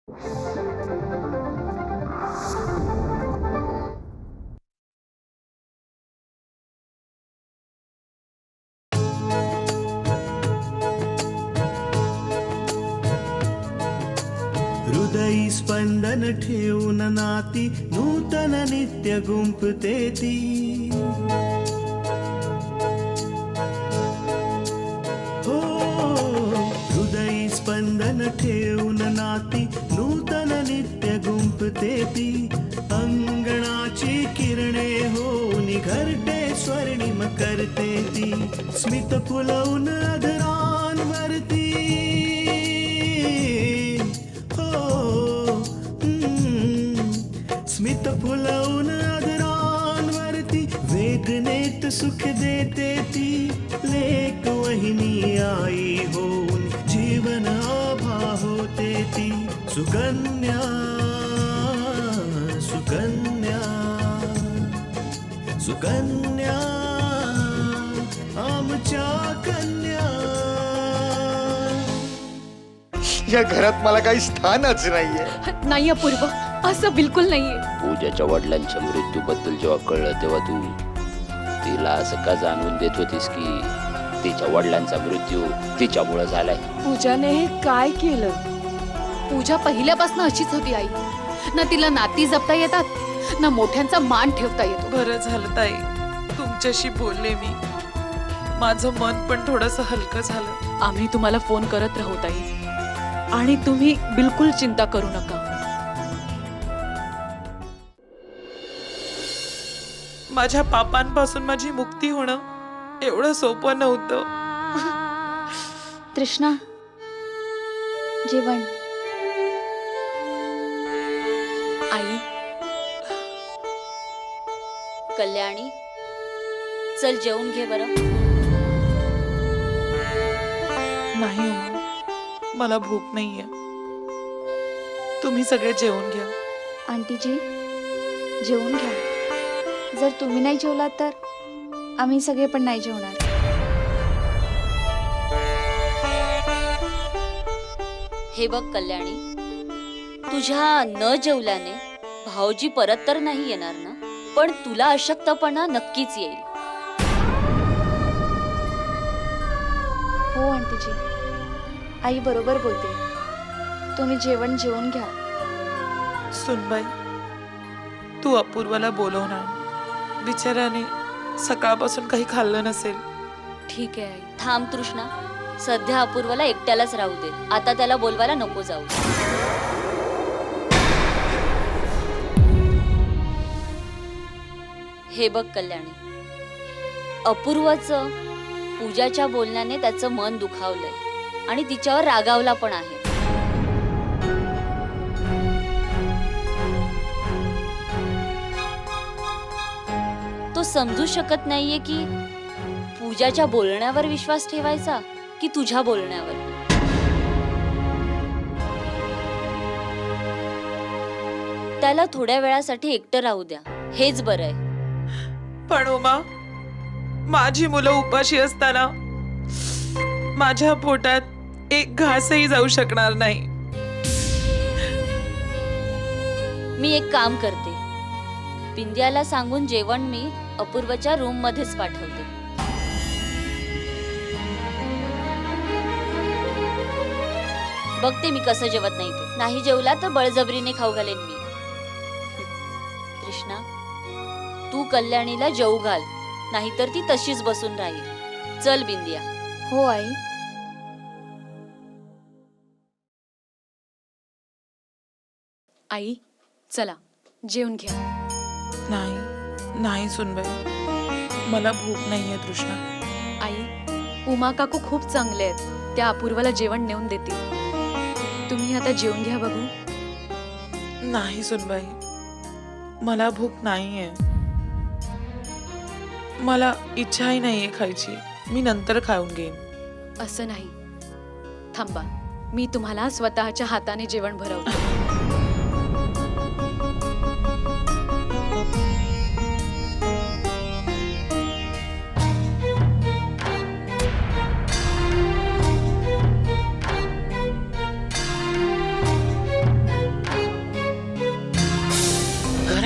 हृदयी स्पंदन ठेवून नाती नूतन नित्य गुंफते ती. हो हृदयी स्पंदन ठेवून नाती नूतन नित्य गुंफते ती. अंगणाची किरणे होऊन घरटे स्वर्णिम करते ती. स्मित फुलवून अधरांवरती स्मित फुलवून अधरांवरती वेदनेत सुख देते ती. लेक वहिनी आई होऊन जीवन आभा होते ती. सुकन्या सुकन्या सुकन्या आमच्या कन्या. या घरात मला काही स्थानच नाहीये. नाही अपूर्व, असं बिलकुल नाहीये. पूजाच्या वडिलांच्या मृत्यूबद्दल जेव्हा कळलं तेव्हा तू तिला असं का जाणून देत होतीस की तिच्या वडिलांचा मृत्यू तिच्यामुळे झालाय? पूजाने हे काय केलं? पूजा पहिल्यापासून अशीच होती आई. ना तिला नाती जपता येतात ना मोठ्यांचा मान ठेवता येतो. बरं झालं ताई तुमच्याशी बोलले मी. माझं मन पण थोडंसं हलकं झालं. आम्ही तुम्हाला फोन करत राहू ताई, आणि तुम्ही बिलकुल चिंता करू नका. माझ्या पापांपासून माझी मुक्ती होणं एवढं सोपं नव्हतं. तृष्णा, जेवण. आई, कल्याणी, चल जेवून घे बरं. नाही उमा, मला भूक नाहीये. तुम्ही सगळे जेवून घ्या. आंटीजी, जेवून घ्या. जर तुम्ही नाही जेवलात तर आम्ही सगळे पण नाही जेवणार. हे बघ कल्याणी, तुझ्या न जेवल्याने भाऊजी परत तर नाही येणार ना, पण तुला अशक्तपणा नक्कीच येईल. हो आंटीजी, आई बरोबर बोलते. तुम्ही जेवण जेवून घ्या. सुनबाई, तू अपूर्वाला बोलवणार. बिचाऱ्याने सकाळपासून काही खाल्लं नसेल. ठीक आहे आई. थांब तृष्णा, सध्या अपूर्वाला एकट्यालाच राहू दे. आता त्याला बोलवायला नको जाऊ. हे बघ कल्याणी, अपूर्वाचं पूजाच्या बोलण्याने त्याचं मन दुखावलंय आणि तिच्यावर रागावला पण आहे. तो समजू शकत नाहीये की पूजाच्या बोलण्यावर विश्वास ठेवायचा की तुझ्या बोलण्यावर. त्याला थोड्या वेळासाठी एकटं राहू द्या, हेच बरं आहे. पण उमा, माझी मुलं उपाशी असताना माझ्या पोटात एक घासही जाऊ शकणार नाही. मी एक काम करते, बिंद्याला सांगून जेवण मी अपूर्वच्या रूम मध्येच पाठवते. बघते मी कसं जेवत नाही ते. नाही जेवला तर बळजबरीने खाऊ घालेन मी. कृष्णा, तू कल्याणीला जेवू घाल, नाहीतर ती तशीच बसून राहील. चल बिंदिया. हो आई. आई चला जेवून घ्या. नाही नाही सुनबाई, मला भूक नाहीये तृष्णा. आई, उमा काकू खूप चांगले आहेत. त्या अपूर्वाला जेवण नेऊन देतील. तुम्ही आता जेवून घ्या बघू. नाही सुनबाई, मला भूक नाहीये. मला इच्छाही नाहीये खायची. मी नंतर खाऊन घेईन. असं नाही, थांबा, मी तुम्हाला स्वतःच्या हाताने जेवण भरवते.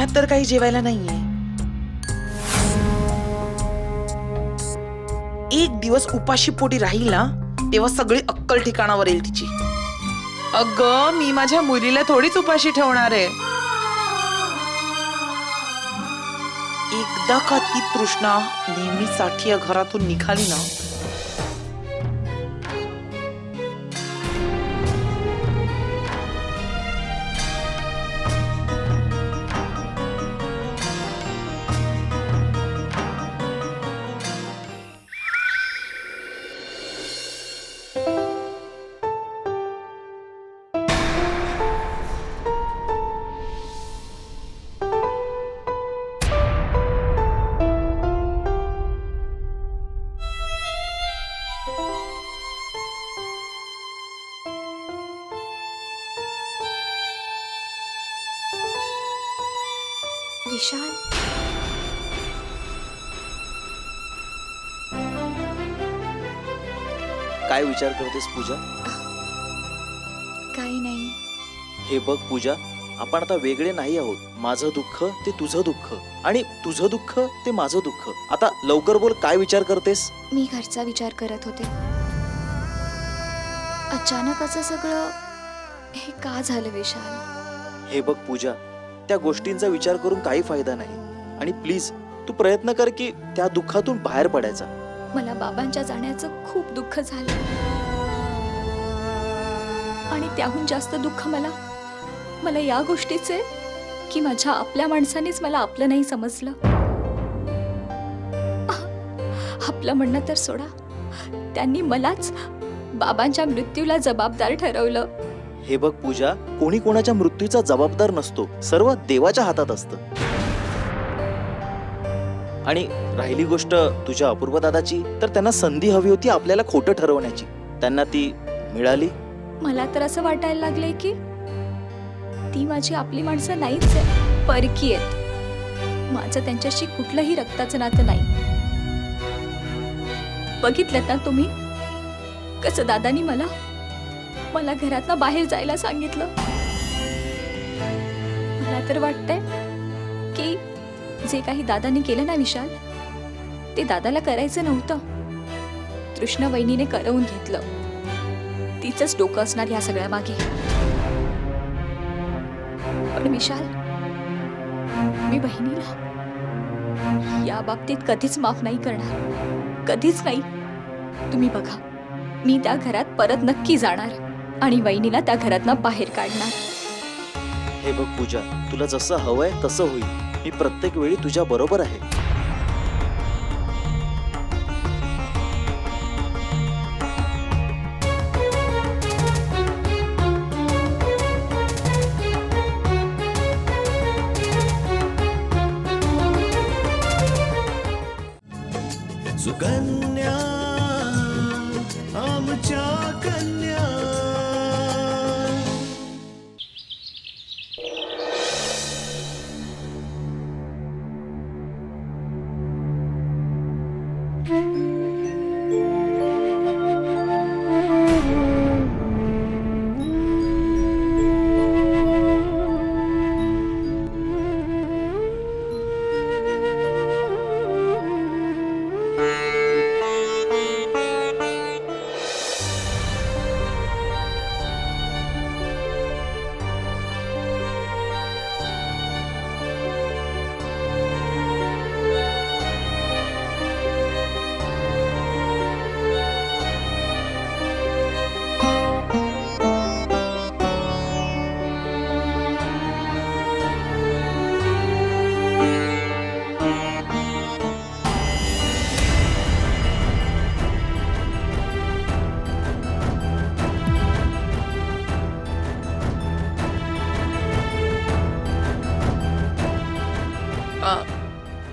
घरात तर काही जेवायला नाहीये. एक दिवस उपाशी पोटी राहील ना, तेव्हा सगळी अक्कल ठिकाणावर येईल तिची. अगं, मी माझ्या मुलीला थोडीच उपाशी ठेवणार आहे. एकदा का ती तृष्णा नेहमीसाठी या घरातून निघाली ना, विशाल, काय विचार करतेस पूजा? काही नाही. हे बघ पूजा, आपण आता वेगळे नाही आहोत. माझं दुःख ते तुझं दुःख आणि तुझं दुःख ते माझं दुःख. आता लवकर बोल, काय विचार करतेस? मी घरचा विचार करत होते. अचानक असं सगळं हे का झालं विशाल? हे बघ पूजा, त्या गोष्टींचा विचार करून काही फायदा नाही. आणि प्लीज तू प्रयत्न कर की त्या दुःखातून बाहेर पडायचा. मला बाबांच्या जाण्याचं खूप दुःख झालं आणि त्याहून जास्त दुःख मला या गोष्टीचे की माझ्या आपल्या माणसानेच मला आपलं नाही समजलं. आपलं म्हणणं तर सोडा, त्यांनी मलाच बाबांच्या मृत्यूला जबाबदार ठरवलं. हे बघ पूजा, कोणी कोणाच्या मृत्यूचा जबाबदार नसतो. सर्व देवाच्या हातात असतं. आणि राहिली गोष्ट तुझ्या अपूर्व दादाची, तर त्यांना संधी हवी होती आपल्याला खोटं ठरवण्याची. त्यांना ती मिळाली. मला तर असं वाटायला लागलंय की ती माझी आपली माणसं नाहीच आहे, परकी आहेत. माझं त्यांच्याशी कुठलंही रक्ताचं नातं नाही. बघितलं ना तुम्ही कसं दादानी मला घरातनं बाहेर जायला सांगितलं. मला तर वाटतंय की जे काही दादानी केलं ना विशाल, ते दादाला करायचं नव्हतं. तृष्णा वहिनीने करवून घेतलं. तिचंच डोकं असणार या सगळ्या मागे. पण विशाल, मी बहिणीला या बाबतीत कधीच माफ नाही करणार. कधीच नाही. तुम्ही बघा, मी त्या घरात परत नक्की जाणार आणि वहिनीला त्या घरातनं बाहेर काढणार. हे बघ पूजा, तुला जसं हवंय तसं होईल. मी प्रत्येक वेळी तुझ्या बरोबर आहे. सुकन्या आमच्या कन्या.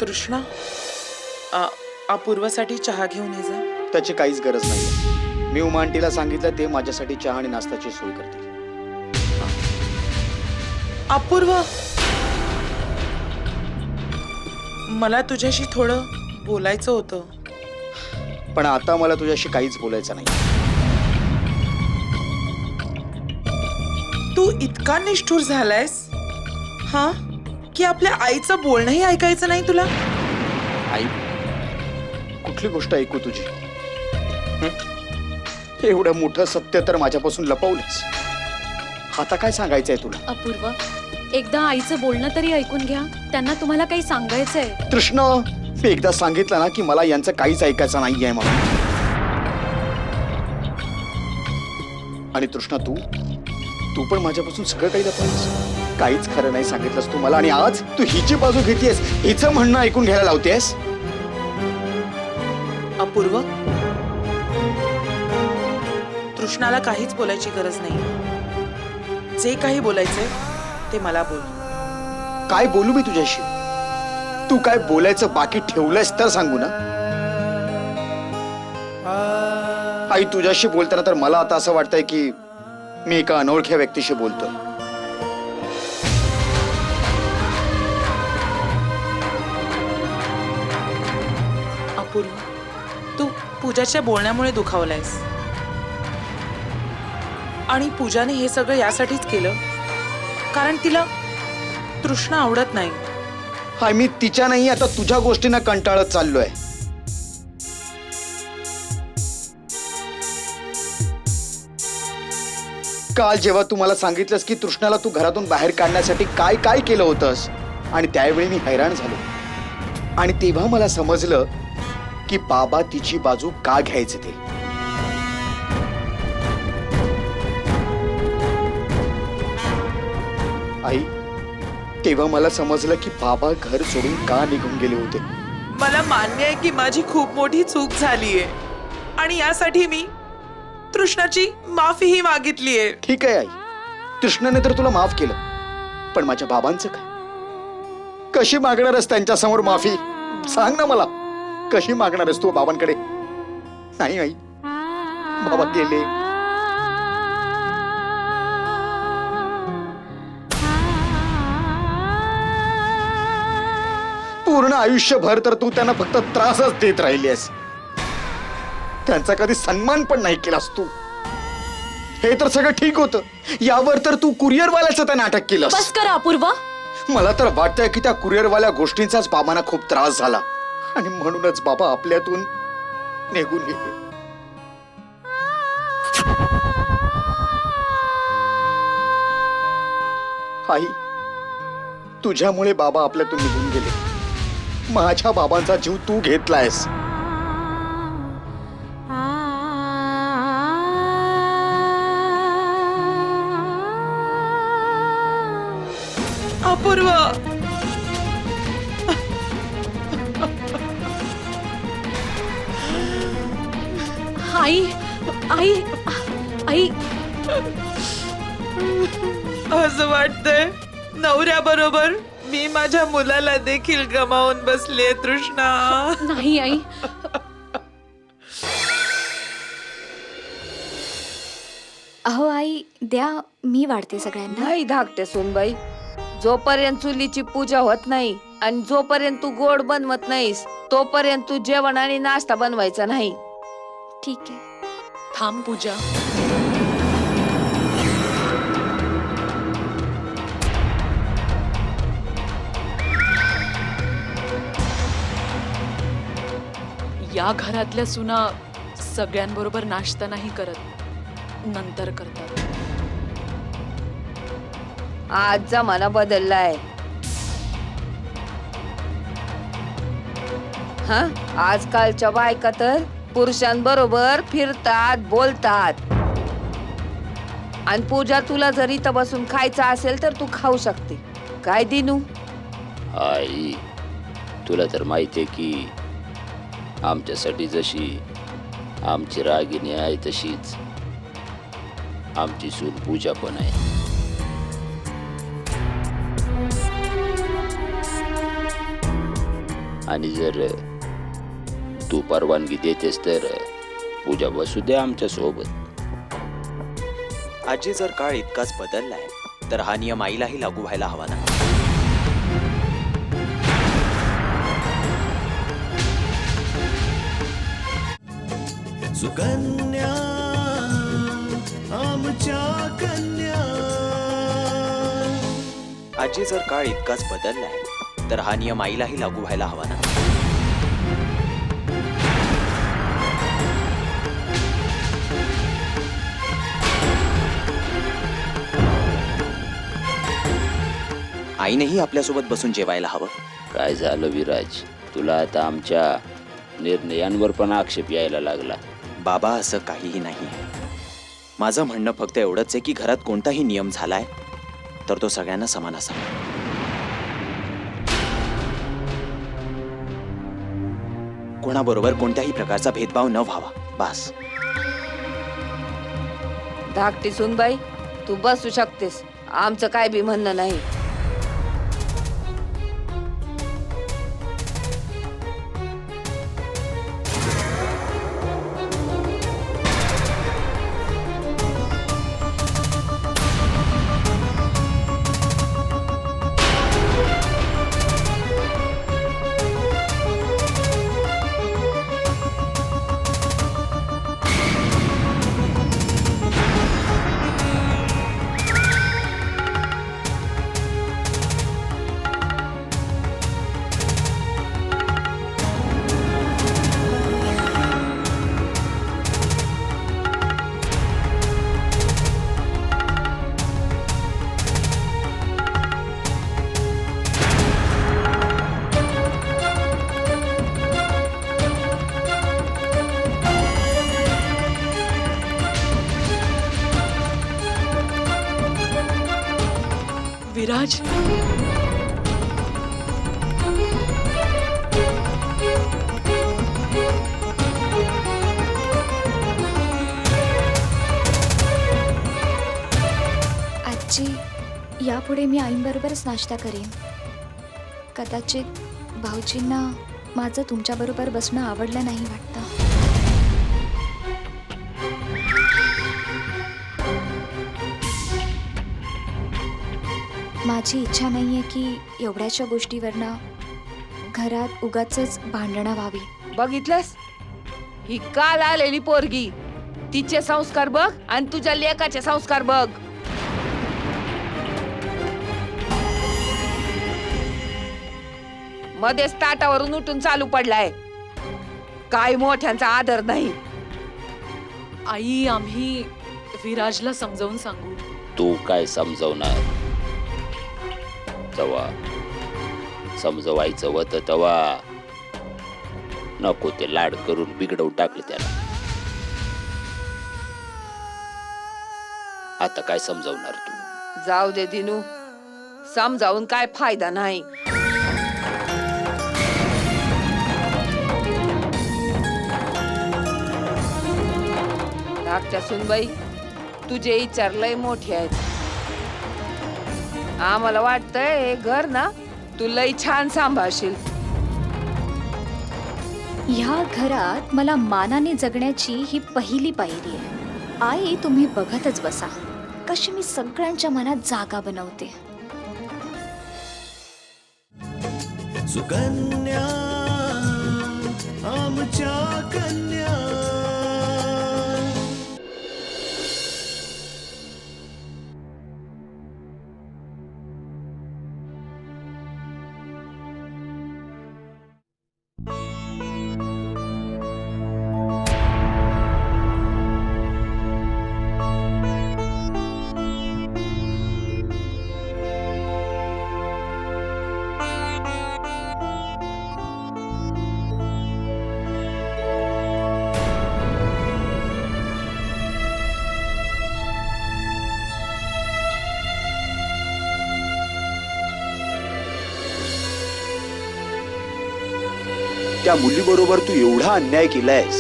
तृष्णा, अपूर्वासाठी चहा घेऊन ये जा. त्याची काहीच गरज नाही. मी उमा आंटीला सांगितलं, ते माझ्यासाठी चहा आणि नाश्त्याची सोय करतील. अपूर्व, मला तुझ्याशी थोडं बोलायचं होतं. पण आता मला तुझ्याशी काहीच बोलायचं नाही. तू इतका निष्ठुर झालायस हा, की आपल्या आईचं बोलणंही ऐकायचं नाही तुला? आई, कुठली गोष्ट ऐकू तुझी? हं? एवढं मोठं सत्य तर माझ्यापासून लपवलंच. आता काय सांगायचंय तुला? अपूर्वा, एकदा आईचं बोलणं तरी ऐकून घ्या. त्यांना तुम्हाला काही सांगायचंय. कृष्ण, मी एकदा सांगितलं ना की मला यांचं काहीच ऐकायचं नाहीये म्हणून. आणि तृष्णा, तू पण माझ्यापासून सगळं काही लपवलंस. काहीच खरं नाही सांगितलंस तू मला, आणि आज तू हिची बाजू घेतेस, हिचं म्हणणं ऐकून घ्यायला लावतेस. अपूर्व, तृष्णाला काहीच बोलायची गरज नाही. जे काही बोलायचंय ते मला बोल. काय बोलू मी तुझ्याशी? तू काय बोलायचं बाकी ठेवलंयस तर सांगू ना. आई, तुझ्याशी बोलताना तर मला आता असं वाटतंय की मी एका अनोळख्या व्यक्तीशी बोलतोय. अपूर्व, तू पूजाच्या बोलण्यामुळे दुखावलायस. आणि पूजाने हे सगळं यासाठीच केलं कारण तिला तृष्णा आवडत नाही. हाय, मी तिच्या नाही आता तुझ्या गोष्टींना कंटाळत चाललोय. काल जेव्हा तू मला सांगितलंस की तृष्णाला तू घरातून बाहेर काढण्यासाठी काय काय केलं होतंस, आणि त्यावेळी मी हैराण झालो. आणि तेव्हा मला समजलं की बाबा तिची बाजू का घ्यायचे ते. आई, तेव्हा मला समजलं की बाबा घर सोडून का निघून गेले होते. मला मान्य आहे की माझी खूप मोठी चूक झालीये आणि यासाठी मी तृष्णाची माफीही मागितलीये. ठीक आहे आई, कृष्णाने तर तुला माफ केलं, पण माझ्या बाबांचं काय? कशी मागणारच त्यांच्या समोर माफी? सांग ना मला, कशी मागणारच तू बाबांकडे? नाही आई, बाबा गेले. पूर्ण आयुष्यभर तर तू त्यांना फक्त त्रासच देत राहिलीस. त्यांचा कधी सन्मान पण नाही केलास तू. हे तर सगळं ठीक होतं, यावर तर तू कुरिअरवाल्याचं त्या नाटक केलंस. बस करा अपूर्वा. मला तर वाटतंय की त्या कुरिअरवाल्या गोष्टींचाच बाबांना खूप त्रास झाला, आणि म्हणूनच बाबा आपल्यातून निघून गेले. आई, तुझ्यामुळे बाबा आपल्यातून निघून गेले. माझ्या बाबांचा जीव तू घेतलायस. अपूर्व, आई आई आई असं वाटतंय नवऱ्याबरोबर मी माझ्या मुलाला देखील गमावून बसले. तृष्णा, नाही आई. अहो आई द्या, मी वाढते सगळ्यांना. नाही धाकटे सोनबाई, जोपर्यंत चुलीची पूजा होत नाही आणि जोपर्यंत तू गोड बनवत नाहीस तोपर्यंत तू जेवण आणि नाश्ता बनवायचा नाही. ठीक आहे. थांब पूजा. या घरातल्या सुना सगळ्यांबरोबर नाश्ता नाही करत, नंतर करतात. आज जमाना बदललाय. हा, आजकालच्या बायका तर पुरुषांबरोबर फिरतात, बोलतात. आणि पूजा, तुला जर इथं बसून खायचं असेल तर तू खाऊ शकते. काय दिनू? आई, तुला तर माहितीये की आमच्यासाठी जशी आमची रागिनी आहे तशीच आमची सून पूजा पण आहे. आणि जर तू परवानगी देतेस तर पूजा बसू दे आमच्या सोबत. आजी, जर काळ इतकाच बदललाय तर हा नियम आईलाही लागू व्हायला हवा ना. सुकन्या आमच्या कन्या. आजी जर काळ इतकाच बदललाय तर हा नियम आईलाही लागू व्हायला हवा ना. आईनेही आपल्यासोबत बसून जेवायला हवं. काय झालं विराज, तुला आता आमच्या निर्णयांवर पण आक्षेप यायला लागला? बाबा असं काहीही नाही. माझं म्हणणं फक्त एवढंच आहे की घरात कोणताही नियम झालाय तर तो सगळ्यांना समान असावा. कोणाबरोबर कोणत्याही प्रकारचा भेदभाव न व्हावा, बस. धाकटी सुनबाई, तू बसू शकतेस, आमचं काय बी म्हणणं नाही. विराज, आजी, यापुढे मी आईंबरोबरच नाश्ता करेन. कदाचित भाऊजींना माझं तुमच्याबरोबर बसणं आवडलं नाही वाटतं. माझी इच्छा नाहीये की एवढ्याशा गोष्टीवरनं घरात उगाचच भांडणं व्हावी. बघितलंस, ही काल आलेली पोरगी, तिचे संस्कार बघ आणि तुझ्या लेकाचे संस्कार बघ. मध्येच ताटावरून उठून चालू पडलाय. काय मोठ्यांचा आदर नाही. आई, आम्ही विराजला समजावून सांगू. तू काय समजवणार? तवा समजवायचं होतं तवा नको ते लाड करून बिघडवून टाकले त्याला. आता काय समजवणार तू? जाऊ दे दिनू, समजावून काय फायदा नाही. धाकट्या सुनबाई, तुझे विचार लय मोठे आहेत. आम्हाला वाटतंय हे घर ना तू लय छान सांभाळशील. ह्या घरात मला मानाने जगण्याची ही पहिली पायरी आहे. आई, तुम्ही बघतच बसा कशी मी सगळ्यांच्या मनात जागा बनवते. सुकन्या आमच्या कन्या. त्या मुलीबरोबर तू एवढा अन्याय केलायस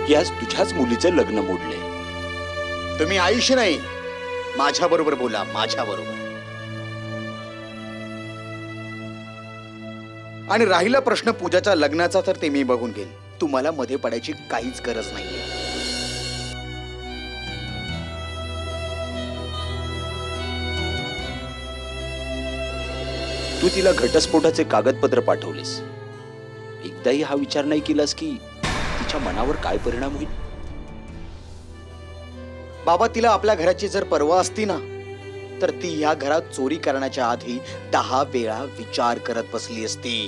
की आज तुझ्याच मुलीचं लग्न मोडले. तुम्ही आईशी नाही, माझ्या बरोबर बोला, माझ्या बरोबर. आणि राहिला प्रश्न पूजाच्या लग्नाचा तर ते मी बघून घेईन. तुम्हाला मध्ये पडायची काहीच गरज नाहीये. तू तिला घटस्फोटाचे कागदपत्र पाठवलेस. एकदाही हा विचार नाही केलास की तिच्या मनावर काय परिणाम होईल? बाबा, तिला आपल्या घराची जर पर्वा असती ना तर ती ह्या घरात चोरी करण्याच्या आधी 10 वेळा विचार करत बसली असती.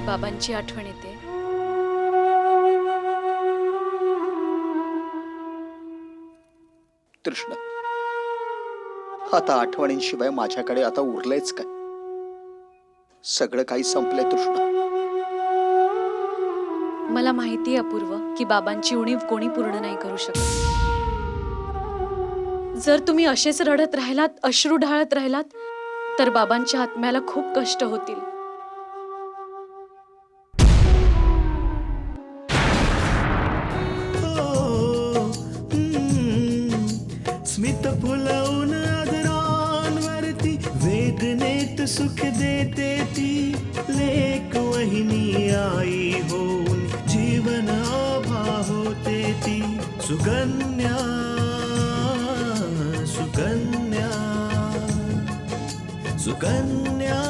बाबांची आठवण येते. कृष्ण, आता आठवणींशिवाय माझ्याकडे आता उरलंयच काय? सगळं काही संपलंय कृष्ण. मला माहिती आहे अपूर्व की बाबांची उणीव कोणी पूर्ण नाही करू शकत. जर तुम्ही असेच रडत राहिलात, अश्रू ढाळत राहिलात, तर बाबांच्या आत्म्याला खूप कष्ट होतील. स्मित फुलवून आदरांवरती वेदनेत सुख देते ती लेक वहिनी आई होऊन जीवन आभा होते ती. सुकन्या सुकन्या सुकन्या